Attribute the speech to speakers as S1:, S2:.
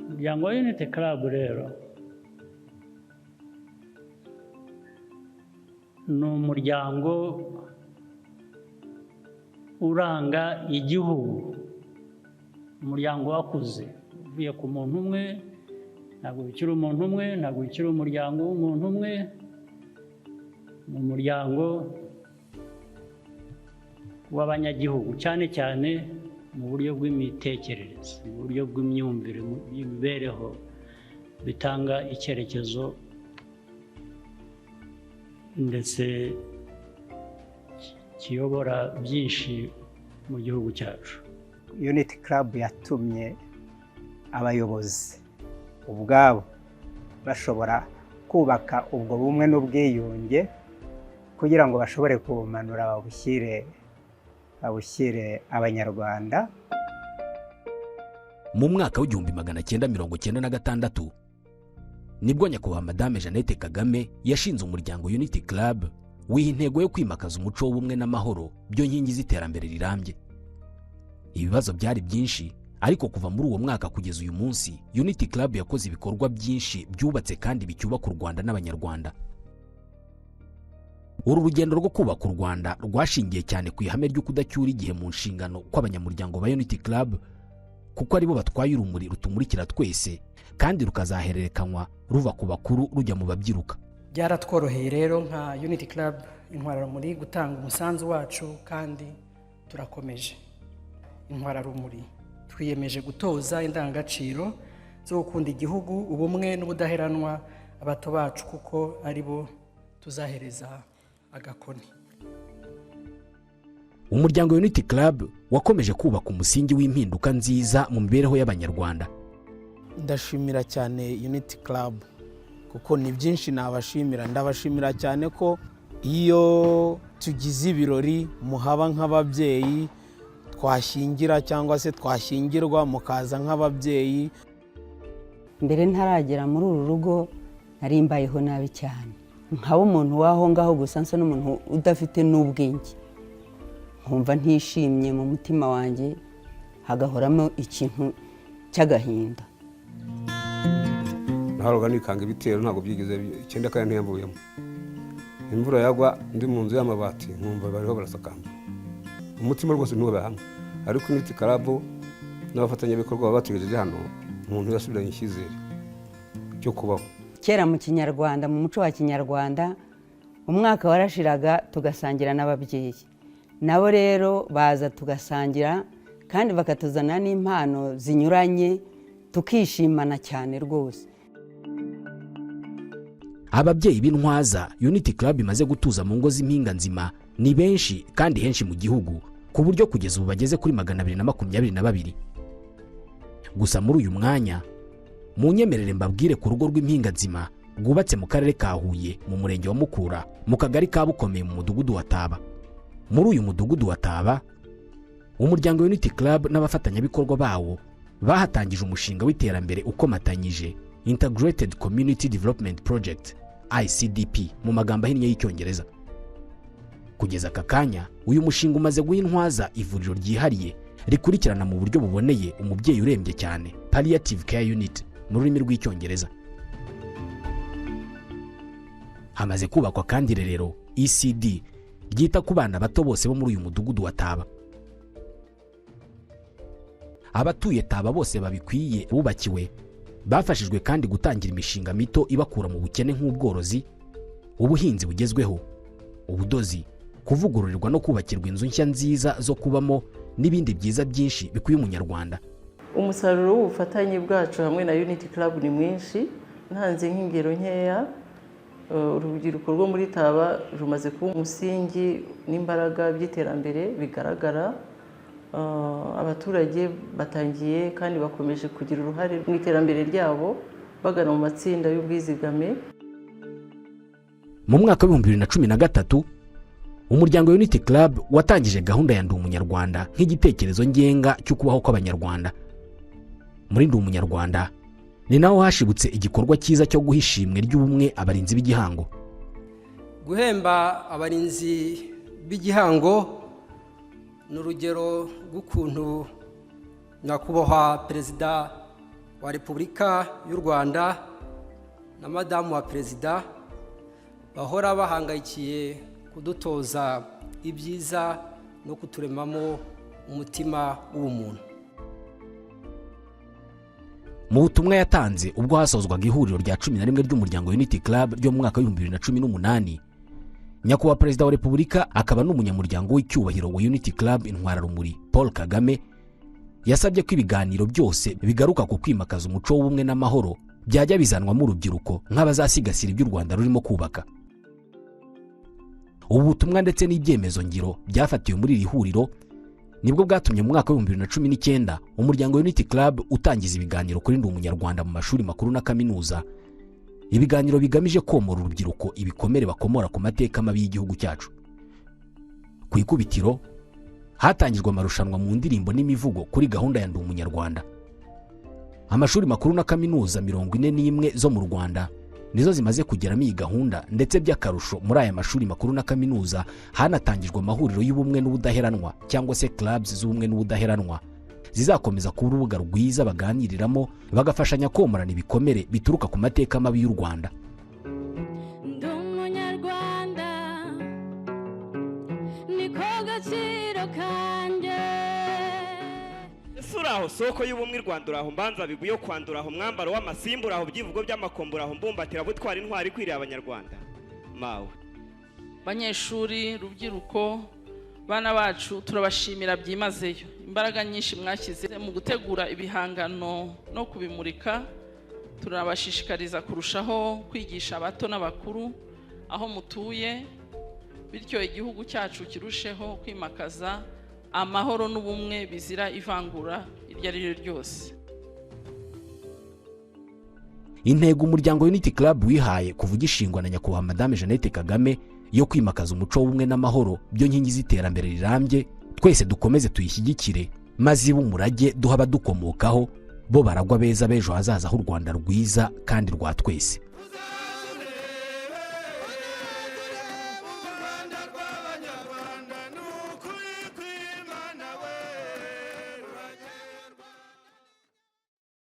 S1: Umuryango wa Unity Club rero ni umuryango uranga igihugu, umuryango wakuze uvuye ku muntu umwe, ntabwo bikiri umuntu umwe, ntabwo bikiri umuryango w'umuntu umwe, ni umuryango w'abanyagihugu cyane cyane mu buryo bw'imitekerereze, mu buryo bw'imyumvire, imibereho, bitanga icyerekezo ndetse kiyobora byinshi mu gihugu cyacu.
S2: Unity Club yatumye abayobozi ubwabo bashobora kubaka ubwo bumwe n'ubwiyunge kugira ngo bashobore kubumanura babushyire abanyarwanda.
S3: Mu mwaka w'1996 nibwo nyakubahwa Madamu Jeannette Kagame yashinze umuryango Unity Club wiha intego yo kwimakaza umuco w'ubumwe n'amahoro byo nkingi z'iterambere rirambye. Ibibazo byari byinshi, ariko kuva muri uwo mwaka kugeza uyu munsi Unity Club yakoze ibikorwa byinshi byubatse kandi bicyubaka u Rwanda n'abanyarwanda. Uru rugendo rwo kubaka u Rwanda rwashingiye cyane ku ihame ryo kudacyura igihe mu nshingano kw'abanyamuryango ba Unity Club, kuko aribo batwaye urumuri rutumurikira twese kandi rukazahererekanywa ruva ku bakuru rujya mu babyiruka.
S4: Byaratworoheye rero nka Unity Club Intwararumuri gutanga umusanzu wacu, kandi turakomeje. Intwararumuri twiyemeje gutoza indangagaciro zo gukunda igihugu, ubumwe n'ubudaheranwa abato bacu, kuko aribo tuzahereza agakoni.
S3: Umuryango Unity Club wakomeje kubaka umusingi w'impinduka nziza mu mibereho y'abanyarwanda.
S5: Ndashimira cyane Unity Club kuko ni byinshi nabashimira. Ndabashimira cyane ko iyo tugize ibirori muhaba nk'ababyeyi, twashingira cyangwa se twashingirwa mukaza nk'ababyeyi.
S6: Mbere ntaragera muri uru rugo nari mbayeho nabi cyane, nkaba umuntu waho ngaho gusa, nsa n'umuntu udafite n'ubwenge, nkumva ntishimye mu mutima wanjye, hagahoramo ikintu cy'agahinda.
S7: Naharoga nikanga ibitero, ntabwo byigeze icyenda kandi ntiyambuyemo. Imvura yagwa ndi mu nzu y'amabati, nkumva bariho barasakamba, umutima rwose ntube hamwe. Ariko Unity Club n'abafatanyabikorwa babategereje hano, umuntu yasubiranye icyizere cyo kubaho.
S6: Kera mu Kinyarwanda, mu muco wa Kinyarwanda, umwaka warashiraga tugasangira n'ababyeyi, nabo rero baza tugasangira kandi bakatuzana n'impano zinyuranye, tukishimana cyane rwose.
S3: Ababyeyi b'intwaza Unity Club imaze gutuza mu ngo z'impinga nzima ni benshi kandi henshi mu gihugu, ku buryo kugeza ubu bageze kuri 222. Gusa muri uyu mwanya munyemerere mbabwire ku rugo rw'impinga nzima rwubatse mu karere ka Huye, mu murenge wa Mukura, mu kagari ka Bukomeye, mu mudugudu wa Taba. Muri uyu mudugudu wa Taba, umuryango Unity Club n'abafatanyabikorwa bawo bahatangije umushinga w'iterambere ukomatanyije, Integrated Community Development Project ICDP mu magambo ahinnye y'Icyongereza. Kugeza aka kanya uyu mushinga umaze guha intwaza ivuriro ryihariye rikurikirana mu buryo buboneye umubyeyi urembye cyane, Palliative Care Unit mu rurimi rw'Icyongereza. Hamaze kubakwa kandi irerero ECD ryita ku bana bato bose bo muri uyu mudugudu wa Taba. Abatuye Taba bose babikwiye bubakiwe, bafashijwe kandi gutangira imishinga mito ibakura mu bukene nk'ubworozi, ubuhinzi bugezweho, ubudozi, kuvugururirwa no kubakirwa inzu nshya nziza zo kubamo n'ibindi byiza byinshi bikuye umunyarwanda.
S8: Umusaruro w'ubufatanye bwacu hamwe na Unity Club ni mwinshi. Ntanze nk'ingero nkeya, urubyiruko rwo muri Taba rumaze kuba umusingi n'imbaraga by'iterambere bigaragara. Abaturage batangiye kandi bakomeje kugira uruhare mu iterambere ryabo bagana mu matsinda y'ubwizigame.
S3: Mu mwaka wa 2013 umuryango Unity Club watangije gahunda ya Ndi Umunyarwanda nk'igitekerezo ngenga cyo kubaho kw'abanyarwanda. Muri Ndi Umunyarwanda ni naho hashibutse igikorwa cyiza cyo guha ishimwe ry'ubumwe abarinzi b'igihango.
S9: guhemba abarinzi b'igihango ni urugero rw'ukuntu nyakubahwa perezida wa repubulika y'u Rwanda na madamu wa perezida bahora bahangayikiye kudutoza ibyiza no kuturemamo umutima w'umuntu.
S3: Mu butumwa yatanze ubwo hasozwaga ihuriro rya 11 ry'umuryango Unity Club ryo mu mwaka wa 2018, nyakubahwa perezida wa repubulika akaba n'umunyamuryango w'icyubahiro wa Unity Club Intwararumuri Paul Kagame yasabye ko ibiganiro byose bigaruka ku kwimakaza umuco w'ubumwe n'amahoro byajya bizanwamo urubyiruko nk'abazasigasira iby'u Rwanda rurimo kubaka. Ubu butumwa ndetse n'ibyemezo ngiro byafatiwe muri iri huriro nibwo bwatumye mu mwaka wa 2019 umuryango Unity Club utangiza ibiganiro kuri ndi umunyarwanda mu mashuri makuru na kaminuza, ibiganiro bigamije komora urubyiruko ibikomere bakomora ku mateka mabi y'igihugu cyacu. Ku ikubitiro hatangijwe amarushanwa mu ndirimbo n'imivugo kuri gahunda ya ndi umunyarwanda. Amashuri makuru na kaminuza 41 zo mu Rwanda nizo zimaze kugeramo iyi gahunda, ndetse by'akarusho muri aya mashuri makuru na kaminuza hanatangijwe amahuriro y'ubumwe n'ubudaheranwa cyangwa se clubs z'ubumwe n'ubudaheranwa zizakomeza kuba urubuga rwiza baganiriramo bagafashanya komorana ibikomere bituruka ku mateka mabi y'u Rwanda.
S10: Ndi umunyarwanda niko gaciro kanjye.
S11: Suraho soko y'ubumwe Rwanda uraho mbanza biguyo kwandura aho mwambaro w'amasimbura aho byivugo by'amakombura aho mbumbatira butwara intwari kwiriye abanyarwanda. Mawe
S12: banyeshuri, rubyiruko, bana bacu turabashimira byimazeyo imbaraga nyinshi mwashyize mu gutegura ibihangano no kubimurika. Turabashishikariza kurushaho kwigisha abato n'abakuru aho mutuye, bityo igihugu cyacu kirusheho kwimakaza amahoro n'ubumwe bizira ivangura iryo ari ryo ryose.
S3: Intego umuryango Unity Club wihaye kuvuga ishingwa na nyakubahwa Madamu Jeannette Kagame yo kwimakaza umuco w'ubumwe n'amahoro byo nkingi z'iterambere rirambye, twese dukomeze tuyishyigikire maze ibe umurage duha abadukomokaho bo baragwa beza b'ejo hazaza h'u Rwanda rwiza kandi rwa twese.